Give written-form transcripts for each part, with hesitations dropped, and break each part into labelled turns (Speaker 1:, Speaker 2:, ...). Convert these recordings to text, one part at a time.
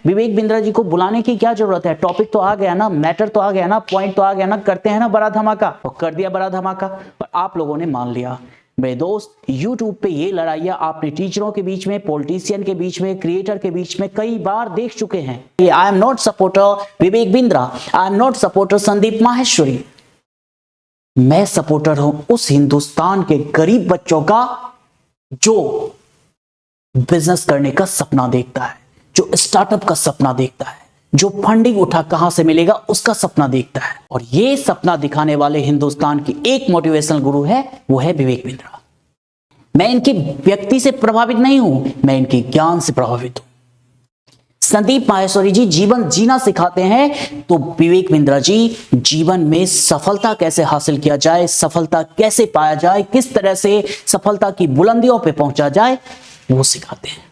Speaker 1: विवेक बिंद्रा जी को बुलाने की क्या जरूरत है? टॉपिक तो आ गया ना, मैटर तो आ गया ना, पॉइंट तो आ गया ना, करते हैं ना बड़ा धमाका। और कर दिया बड़ा धमाका और आप लोगों ने मान लिया। मेरे दोस्त, YouTube पे ये लड़ाइयां आपने टीचरों के बीच में, पॉलिटिशियन के बीच में, क्रिएटर के बीच में कई बार देख चुके हैं। I am not supporter Vivek Bindra, I am not supporter Sandeep Maheshwari. मैं सपोर्टर हूं उस हिंदुस्तान के गरीब बच्चों का जो बिजनेस करने का सपना देखता है, जो स्टार्टअप का सपना देखता है, जो फंडिंग उठा कहां से मिलेगा उसका सपना देखता है। और ये सपना दिखाने वाले हिंदुस्तान की एक मोटिवेशनल गुरु है, वो है विवेक बिंद्रा। मैं इनके व्यक्ति से प्रभावित नहीं हूं, मैं इनके ज्ञान से प्रभावित हूं। संदीप माहेश्वरी जी जीवन जीना सिखाते हैं, तो विवेक बिंद्रा जी जीवन में सफलता कैसे हासिल किया जाए, सफलता कैसे पाया जाए, किस तरह से सफलता की बुलंदियों पे पहुंचा जाए, वो सिखाते हैं।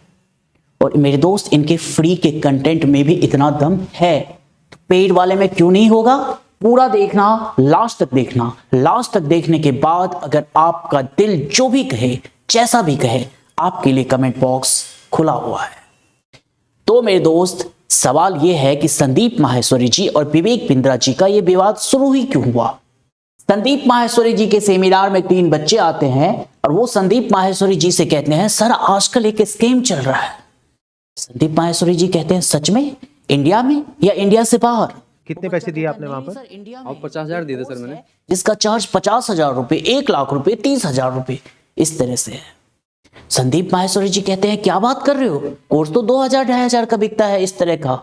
Speaker 1: और मेरे दोस्त, इनके फ्री के कंटेंट में भी इतना दम है, तो पेड वाले में क्यों नहीं होगा? पूरा देखना, लास्ट तक देखना। लास्ट तक देखने के बाद अगर आपका दिल जो भी कहे, जैसा भी कहे, आपके लिए कमेंट बॉक्स खुला हुआ है। तो मेरे दोस्त, सवाल यह है कि संदीप माहेश्वरी जी और विवेक बिंद्रा जी का यह विवाद शुरू ही क्यों हुआ? संदीप माहेश्वरी जी के सेमिनार में 3 बच्चे आते हैं और वो संदीप माहेश्वरी जी से कहते हैं, सर आजकल एक स्कीम चल रहा है। संदीप माहेश्वरी जी कहते हैं, सच में? इंडिया में या इंडिया से बाहर?
Speaker 2: कितने पैसे दिए आपने वहां पर?
Speaker 1: सर इंडिया में।
Speaker 3: 50,000 दिए थे सर मैंने।
Speaker 1: जिसका चार्ज 50,000 रुपए, 1 लाख रुपए, 30,000 रुपए, इस तरह से है। संदीप माहेश्वरी जी कहते हैं, क्या बात कर रहे हो, कोर्स तो 2,000 2,500 का बिकता है इस तरह का।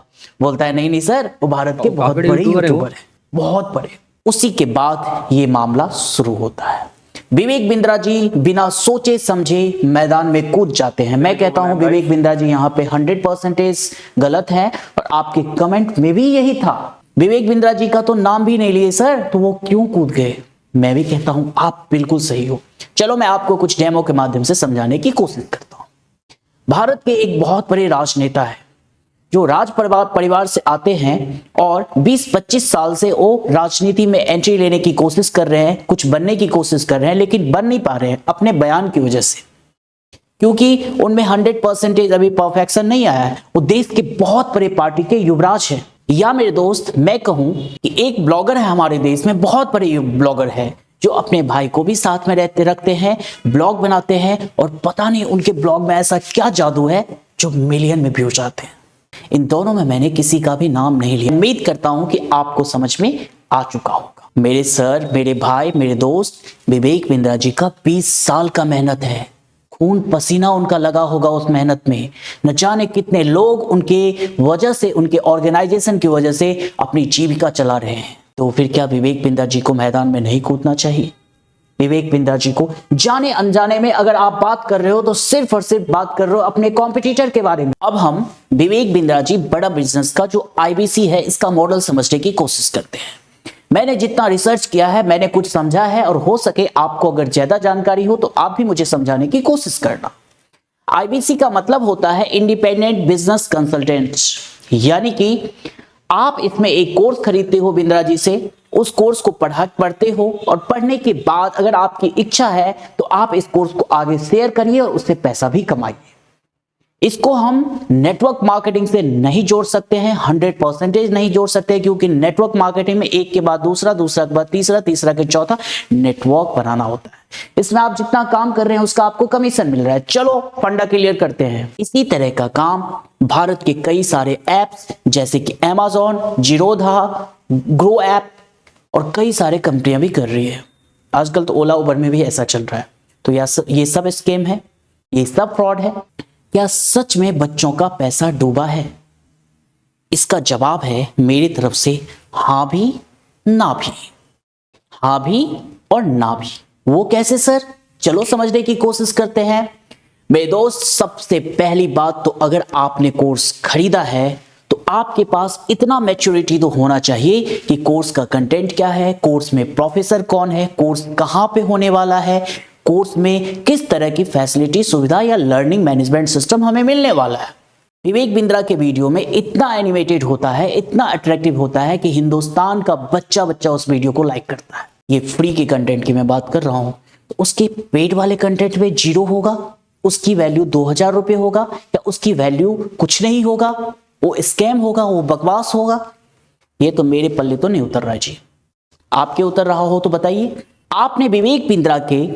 Speaker 1: बोलता है, नहीं नहीं सर, वो भारत के बहुत बड़े यूट्यूबर है, बहुत बड़े। उसी के बाद ये मामला शुरू होता है। विवेक बिंद्रा जी बिना सोचे समझे मैदान में कूद जाते हैं। मैं कहता हूं विवेक बिंद्रा जी यहां पे 100% गलत है और आपके कमेंट में भी यही था। विवेक बिंद्रा जी का तो नाम भी नहीं लिए सर, तो वो क्यों कूद गए? मैं भी कहता हूं आप बिल्कुल सही हो। चलो मैं आपको कुछ डेमो के माध्यम से समझाने की कोशिश करता हूं। भारत के एक बहुत बड़े राजनेता है जो राज परिवार से आते हैं और 20-25 साल से वो राजनीति में एंट्री लेने की कोशिश कर रहे हैं, कुछ बनने की कोशिश कर रहे हैं, लेकिन बन नहीं पा रहे हैं अपने बयान की वजह से, क्योंकि उनमें 100% अभी परफेक्शन नहीं आया है। वो देश के बहुत बड़े पार्टी के युवराज हैं। या मेरे दोस्त, मैं कहूं कि एक ब्लॉगर है हमारे देश में, बहुत बड़े ब्लॉगर है, जो अपने भाई को भी साथ में रखते हैं, ब्लॉग बनाते हैं, और पता नहीं उनके ब्लॉग में ऐसा क्या जादू है जो मिलियन में व्यूज आते हैं। इन दोनों में मैंने किसी का भी नाम नहीं लिया। उम्मीद करता हूं कि आपको समझ में आ चुका होगा। मेरे सर, मेरे भाई, मेरे दोस्त, विवेक बिंद्रा जी का 20 साल का मेहनत है, खून पसीना उनका लगा होगा उस मेहनत में। न जाने कितने लोग उनके वजह से, उनके ऑर्गेनाइजेशन की वजह से अपनी जीविका चला रहे हैं। तो फिर क्या विवेक बिंद्रा जी को मैदान में नहीं कूदना चाहिए? विवेक बिंद्रा जी को जाने अनजाने में अगर आप बात कर रहे हो तो सिर्फ और सिर्फ बात कर रहे हो अपने कॉम्पिटिटर के बारे में। अब हम विवेक बिंद्रा जी बड़ा बिजनेस का जो IBC है, इसका मॉडल समझने की कोशिश करते हैं। मैंने जितना रिसर्च किया है, मैंने कुछ समझा है, और हो सके आपको अगर ज्यादा जानकारी हो तो आप भी मुझे समझाने की कोशिश करना। IBC का मतलब होता है इंडिपेंडेंट बिजनेस कंसल्टेंट्स, यानी कि आप इसमें एक कोर्स खरीदते हो बिंद्रा जी से, उस कोर्स को पढ़ते हो, और पढ़ने के बाद अगर आपकी इच्छा है तो आप इस कोर्स को आगे शेयर करिए और उससे पैसा भी कमाइए। इसको हम नेटवर्क मार्केटिंग से नहीं जोड़ सकते हैं, 100% नहीं जोड़ सकते, क्योंकि नेटवर्क मार्केटिंग में एक के बाद दूसरा, दूसरा के बाद तीसरा, तीसरा के चौथा नेटवर्क बनाना होता है। इसमें आप जितना काम कर रहे हैं उसका आपको कमीशन मिल रहा है। चलो फंडा क्लियर करते हैं। इसी तरह का काम भारत के कई सारे ऐप्स जैसे कि Amazon, जीरोधा, ग्रो ऐप और कई सारे कंपनियां भी कर रही है। आजकल तो ओला उबर में भी ऐसा चल रहा है। तो ये सब स्कैम है, ये सब फ्रॉड है। क्या सच में बच्चों का पैसा डूबा है? इसका जवाब है मेरी तरफ से हाँ भी, ना भी। हाँ भी और ना भी। वो कैसे सर? चलो समझने की कोशिश करते हैं। मेरे दोस्त, सबसे पहली बात तो अगर आपने कोर्स खरीदा है तो आपके पास इतना मैच्योरिटी तो होना चाहिए कि कोर्स का कंटेंट क्या है, कोर्स में प्रोफेसर कौन है, कोर्स कहां पे होने वाला है, कोर्स में किस तरह की फैसिलिटी, सुविधा या लर्निंग मैनेजमेंट सिस्टम हमें मिलने वाला है। विवेक बिंद्रा के वीडियो में इतना एनिमेटेड होता है, इतना अट्रैक्टिव होता है कि हिंदुस्तान का बच्चा उस वीडियो को लाइक करता है। ये फ्री के कंटेंट की मैं बात कर रहा हूं, तो उसके पेड वाले कंटेंट में 0 होगा, उसकी वैल्यू 2,000 रुपए होगा, या उसकी वैल्यू कुछ नहीं होगा? वो स्कैम होगा, वो बकवास होगा। ये तो मेरे पल्ले तो नहीं उतर रहा जी। आपके उतर रहा हो तो बताइए। आपने विवेक बिंद्रा के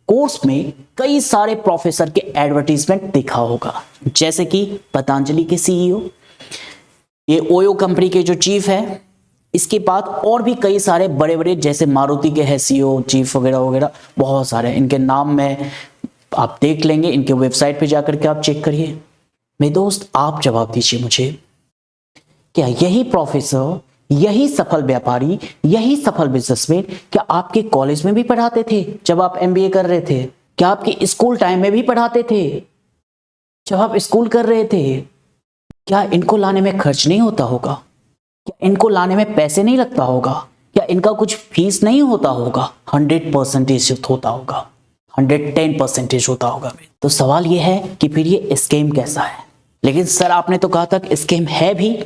Speaker 1: कोर्स में कई सारे प्रोफेसर के एडवर्टीजमेंट देखा होगा, जैसे कि पतंजलि के सीईओ, ये ओयो कंपनी के जो चीफ है, इसके बाद और भी कई सारे बड़े बड़े, जैसे मारुति के है सीईओ चीफ वगैरह वगैरह, बहुत सारे इनके नाम में आप देख लेंगे, इनके वेबसाइट पे जाकर के आप चेक करिए। मेरे दोस्त आप जवाब दीजिए मुझे, क्या यही प्रोफेसर, यही सफल व्यापारी, यही सफल बिजनेसमैन क्या आपके कॉलेज में भी पढ़ाते थे जब आप एमबीए कर रहे थे? क्या आपके स्कूल टाइम में भी पढ़ाते थे जब आप स्कूल कर रहे थे? क्या इनको लाने में खर्च नहीं होता होगा? क्या इनको लाने में पैसे नहीं लगता होगा? क्या इनका कुछ फीस नहीं होता होगा? 100% होता होगा, 110% होता होगा। तो सवाल यह है कि फिर ये स्कैम कैसा है? लेकिन सर आपने तो कहा था कि स्कैम है भी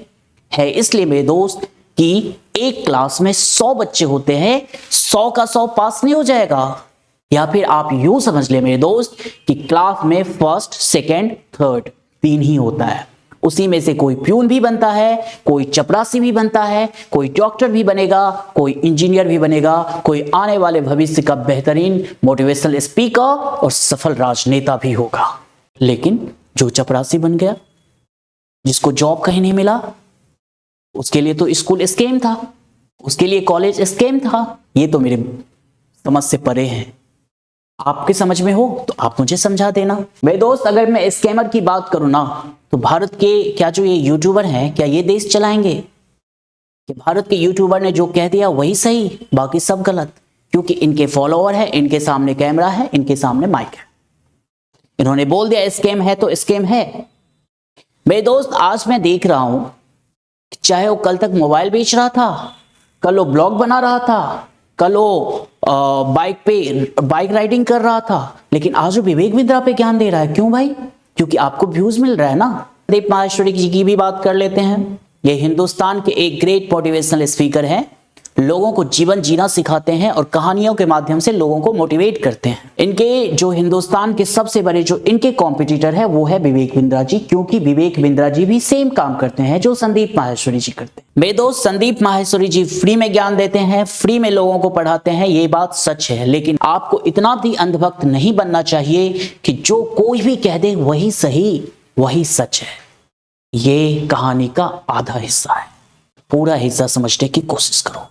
Speaker 1: है, इसलिए मेरे दोस्त कि एक क्लास में 100 बच्चे होते हैं, 100 का 100 पास नहीं हो जाएगा। या फिर आप यूं समझ ले मेरे दोस्त कि क्लास में फर्स्ट, सेकंड, थर्ड 3 ही होता है। उसी में से कोई प्यून भी बनता है, कोई चपरासी भी बनता है, कोई डॉक्टर भी बनेगा, कोई इंजीनियर भी बनेगा, कोई आने वाले भविष्य का बेहतरीन मोटिवेशनल स्पीकर और सफल राजनेता भी होगा। लेकिन जो चपरासी बन गया, जिसको जॉब कहीं नहीं मिला, उसके लिए तो स्कूल स्कैम था, उसके लिए कॉलेज स्कैम था। ये तो मेरे समझ से परे हैं। आपके समझ में हो तो आप मुझे समझा देना। मेरे दोस्त अगर मैं स्कैमर की बात करूं ना, तो भारत के क्या जो ये यूट्यूबर हैं, क्या ये देश चलाएंगे? कि भारत के यूट्यूबर ने जो कह दिया वही सही, बाकी सब गलत? क्योंकि इनके फॉलोअर है, इनके सामने कैमरा है, इनके सामने माइक है, इन्होंने बोल दिया स्कैम है तो स्कैम है। मेरे दोस्त आज मैं देख रहा हूं, चाहे वो कल तक मोबाइल बेच रहा था, कल वो ब्लॉग बना रहा था, कल वो बाइक राइडिंग कर रहा था, लेकिन आज वो विवेक बिंद्रा पे ज्ञान दे रहा है। क्यों भाई? क्योंकि आपको व्यूज मिल रहा है ना। संदीप माहेश्वरी जी की भी बात कर लेते हैं। ये हिंदुस्तान के एक ग्रेट मोटिवेशनल स्पीकर हैं, लोगों को जीवन जीना सिखाते हैं और कहानियों के माध्यम से लोगों को मोटिवेट करते हैं। इनके जो हिंदुस्तान के सबसे बड़े जो इनके कॉम्पिटिटर है वो है विवेक बिंद्रा जी, क्योंकि विवेक बिंद्रा जी भी सेम काम करते हैं जो संदीप माहेश्वरी जी करते हैं। मेरे दोस्त संदीप माहेश्वरी जी फ्री में ज्ञान देते हैं, फ्री में लोगों को पढ़ाते हैं, ये बात सच है। लेकिन आपको इतना भी अंधभक्त नहीं बनना चाहिए कि जो कोई भी कह दे वही सही, वही सच है। ये कहानी का आधा हिस्सा है, पूरा हिस्सा समझने की कोशिश करो।